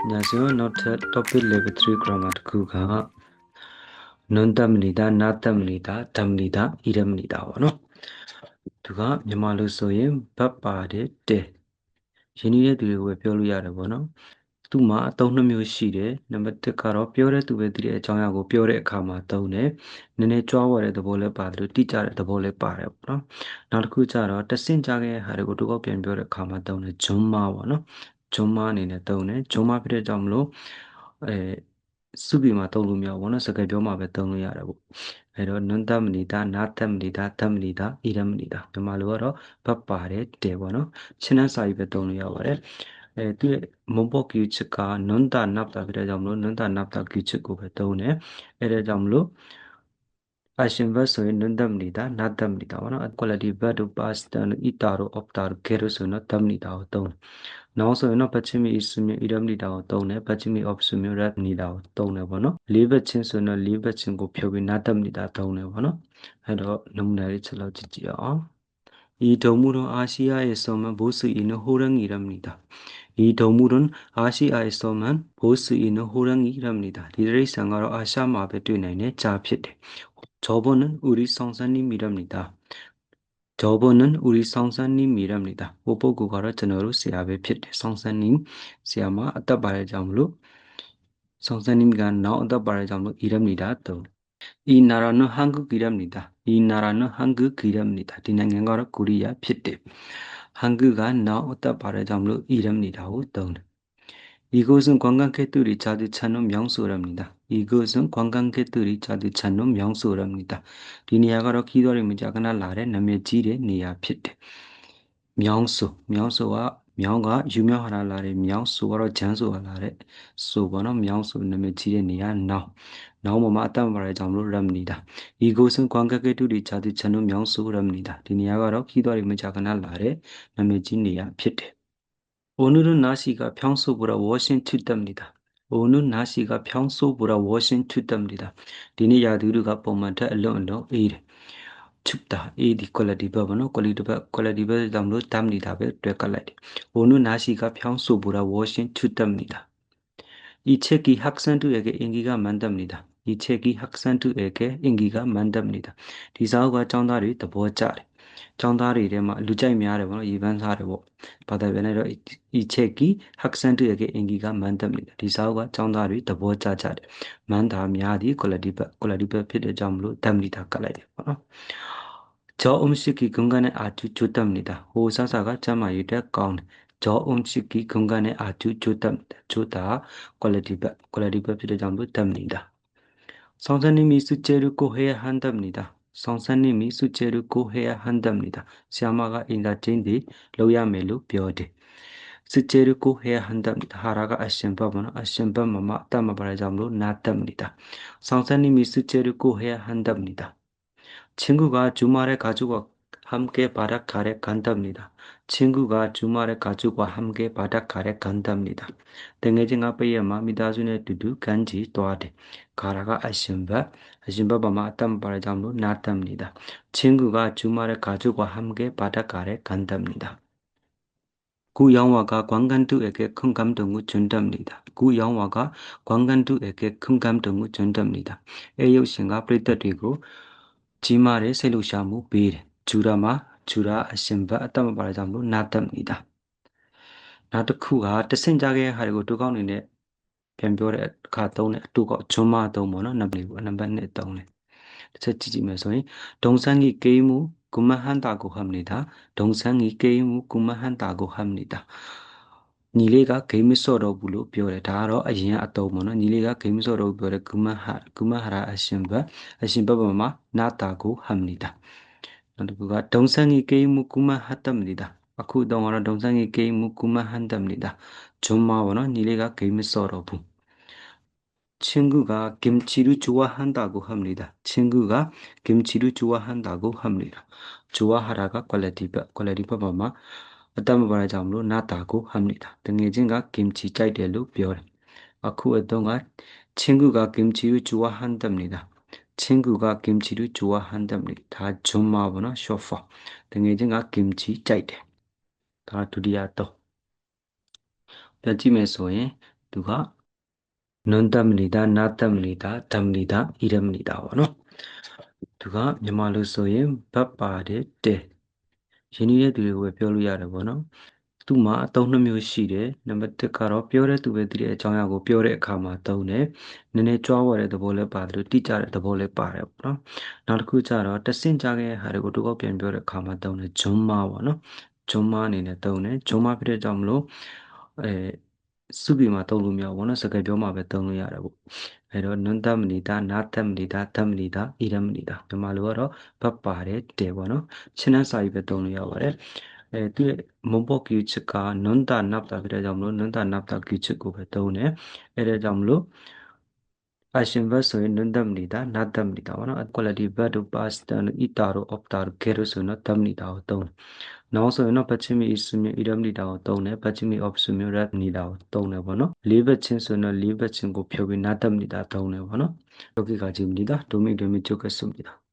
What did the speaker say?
안녕하세요. 노트 topic level 3 grammar တစ်ခုက 논답니다, 나답니다, 답니다, 이랍니다. ပေါ့နော် သူက မြန်မာလိုဆိုရင် ဗတ်ပါတယ် 때 ရင်းနှီးတဲ့သူတွေကိုပဲပြောလို့ရတယ်ပေါ့နော် သူ့မှာအသုံးနှစ်မျိုးရှိတယ် နံပါတ် 1ကတော့ ပြောတဲ့သူပဲသိတဲ့အကြောင်းအရာကို ပြောတဲ့အခါမှာသုံးတယ် နည်းနည်းကြွားဝါတဲ့သဘောလည်းပါတယ် တိကျတဲ့သဘောလည်းပါတယ်ပေါ့နော် နောက်တစ်ခုကျတော့ တဆင့်ကြားခဲ့တဲ့ဟာတွေကို တစ်ခေါက်ပြန်ပြောတဲ့အခါမှာသုံးတယ် 존마 ပေါ့နော် 존마 အနေနဲ့သုံးတယ် 존마 ဖြစ်တဲ့ကြောင့်မလို့ 수비မှာသုံးလို့မရဘူးပေါ့နော် စကားပြောမှာပဲသုံးလို့ရတယ်ပေါ့ အဲ့တော့ 논답니다, 나답니다, 답니다, 이랍니다.မြန်မာလိုကတော့ ဗတ်ပါတယ် 때 ပေါ့နော် 친한 사이ပဲသုံးလို့ရပါတယ် သူရဲ့ 문법 규칙က 논다, 납다 ဖြစ်တဲ့ကြောင့်မလို့ 논다, 납다 규칙ကိုပဲသုံးတယ် အဲ့ဒါကြောင့်မလို့ action verb ဆိုရင် 논답니다, 나답니다 ပေါ့နော် quality verb တို့ past tense တို့ ita တို့ opta တို့ get တို့ဆိုရင်တော့ 답니다ကိုသုံးတယ် now ဆိုရင်တော့ 받침이 있으면 이랍니다ကိုသုံးတယ် 받침이 없으면 랍니다ကိုသုံးတယ်ပေါ့နော် လေးဘက်ချင်းဆိုရင်တော့ လေးဘက်ချင်းကိုဖြုတ်ပြီး 나답니다သုံးတယ်ပေါ့နော် အဲ့တော့ နမူနာလေးချက်လောက်ကြည့်ကြည့်အောင် 이 동물은 아시아에서만 볼 수 있는 호랑이랍니다. 이 동물은 아시아에서만 볼 수 있는 호랑이랍니다. 이들의 상하로 아시아마에 뛰어내는 자ဖြစ်တယ်. 저분은 우리 성사님이랍니다. 저분은 우리 성사님이랍니다. 오보구가라 전어로 세아베ဖြစ်တယ်. 성사님 세아마 아따바레장로 성사님과 나 아따바레장로 이랍니다. 또 이 나라는 한국이랍니다. 이 나라는 한국이랍니다. 이 나라는 코리아ဖြစ်တယ်. 한국가 나왔다 바라장로 이랍니다고 떠오르. 이곳은 관광객들이 자주 찾는 명소랍니다. 이곳은 관광객들이 자주 찾는 명소랍니다. 이 내야가로 기다리면 작은 나라의 남해질의 내야ဖြစ်တယ်. 명소와 명가 유명한 나라의 명소로 장소가 나라의 소번호 명소 남해질의 내야 나오면 맞다면 말하자면 랍니다. 이곳은 관광객들이 자주 찾는 명소랍니다. 이 내야가로 기다리면 작은 나라의 남해질 내야ဖြစ်တယ်. 오늘은 날씨가 평소보다 훨씬 춥답니다. 오늘 날씨가 평소보다 훨씬 춥답니다. 디네 야두르가 봄한테 얼렁얼렁 이래. 춥다. 이디 quality verb quality verb 잠로 답니다. 되깔라이디. 오늘 날씨가 평소보다 훨씬 춥답니다. 이 책이 학생들에게 인기가 많답니다. 이 책이 학생들에게 인기가 많답니다. 디사우가 정답이 더 보자래. 정답이 이래마 루자이 미아래보노 이반사래보. 바다변에로 이 책이 학생들에게 인기가 많답니다. 디사우가 정답이 더 보자자래. 많다 미아디 콜라디바 피드 잠로 답니다. 깔라이디. 저 음식이 건강에 아주 좋답니다. 호사사가 자마이데 가운. 저 음식이 건강에 아주 좋답니다. 좋다. 퀄리티가 필요장부 답니다. 선생님이 숙제를 꼭 해야 한답니다. 선생님이 숙제를 꼭 해야 한답니다. 시아마가 인가진디 로야멜로 벼데. 숙제를 꼭 해야 한답니다. 하라가 아시엠바마마 마마 따마바라장로 나답니다. 선생님이 숙제를 꼭 해야 한답니다. 친구가 주말에 가족과 함께 바닷가에 간답니다. 친구가 주말에 가족과 함께 바닷가에 간답니다. 땡해진 앞에 미다순에 두두 간지 또하대. 가라가 아심바바마 아땀 바라장로 나답니다. 친구가 주말에 가족과 함께 바닷가에 간답니다. 그 영화가 관광객에게 큰 감동을 준답니다. 그 영화가 관광객에게 큰 감동을 준답니다. 애용신과 프리터리고 지말의 셀루샤무 베일 주라 아심바 아따마 바라장로 나답니다. 나도쿠가 뜻생자게 하려고 두가운데 변별에 가다오네 두가 조마도모는 남리고 남반네 다오네. 셋지지면서 동상이 게임을 그만한다고 합니다. 동상이 게임을 그만한다고 합니다. 니레가 게임을 서러불로 벼래 다로 아이야 아떠모는 니레가 게임을 서러 벼래 그만하라 아심바바마 나다고 합니다. 그가 동상이 게임을 그만한답니다. 아쿠 동안은 동상이 게임을 그만한답니다. 좀마오는 니레가 게임을 서러부. 친구가 김치를 좋아한다고 합니다. 친구가 김치를 좋아한다고 합니다. 좋아하라가 퀄리티버마 어떤 말하자면 나다고 합니다. 등해진가 김치 짜이델로 별. 아쿠 어떤가 친구가 김치를 좋아한답니다. 친구가 김치를 좋아한답니다. 다 좀마보나 쇼파. 등해진가 김치 짜이델. 다 두리야 또. ပြန်ကြည့်မယ်ဆိုရင် သူကနွန်တမနေတာနာတမနေတာဓမ္မနေတာဣရမနေတာပေါ့နော်သူကမြန်မာလိုဆိုရင်ဘတ်ပါတယ်တဲ့ရင်းနှီးတဲ့သူတွေကိုပဲပြောလို့ရတယ်ပေါ့နော်သူ့မှာအသုံးနှစ်မျိုးရှိတယ်နံပါတ်1ကတော့ပြောတဲ့သူပဲသိတဲ့အကြောင်းအရာကိုပြောတဲ့အခါမှာသုံးတယ်နည်းနည်းကြွားဝါတဲ့သဘောလည်းပါတယ်လို့တိကျတဲ့သဘောလည်းပါတယ်ပေါ့နော်နောက်တစ်ခုကျတော့တဆင့်ကြခဲ့တဲ့ဟာတွေကိုတို့ကပြန်ပြောတဲ့အခါမှာသုံးတယ်ဂျွန်းမာပေါ့နော်ဂျွန်းမာအနေနဲ့သုံးတယ်ဂျွန်းမာဖြစ်တဲ့ကြောင့်မလို့အဲစုပြီးမှသုံးလို့မရဘူးပေါ့နော်စကားပြောမှပဲသုံးလို့ရတယ်ပေါ့အဲ့တော့နွန်တမနေတာနာတမနေတာဓမ္မနေတာဣရမနေတာမြန်မာလိုကတော့ဘတ်ပါတယ်တဲ့ပေါ့နော်ရှင်းတဲ့စာရေးပဲသုံးလို့ရပါတယ်သူရဲ့မုံပေါက်ကျူချစ်ကနွန်တာနပ်တာဖြစ်တဲ့ကြောင့်မလို့နွန်တာနပ်တာကျူချစ်ကိုပဲသုံးတယ်အဲ့ဒါကြောင့်မလို့ action verb ဆိုရင်နွန်တမနေတာနာတမနေတာပေါ့နော် quality verb တို့ past tense တို့ ita တို့ opta တို့ care တို့ဆိုရင်တော့တမနေတာကိုသုံးတယ်နောက်ဆိုရင်တော့ပတ်ချင်းမီစုမျိုးဣရမနေတာကိုသုံးတယ်ပတ်ချင်းမီ op စုမျိုး rap နေတာကိုသုံးတယ်ပေါ့နော်လေးဘက်ချင်းဆိုရင်တော့လေးဘက်ချင်းကိုဖြုတ်ပြီးနာတမနေတာသုံးတယ်ပေါ့နော်ယောဂီကကြည့်မနေတာဒိုမိဒိုမိချုပ်ကဆုပ်နေတာ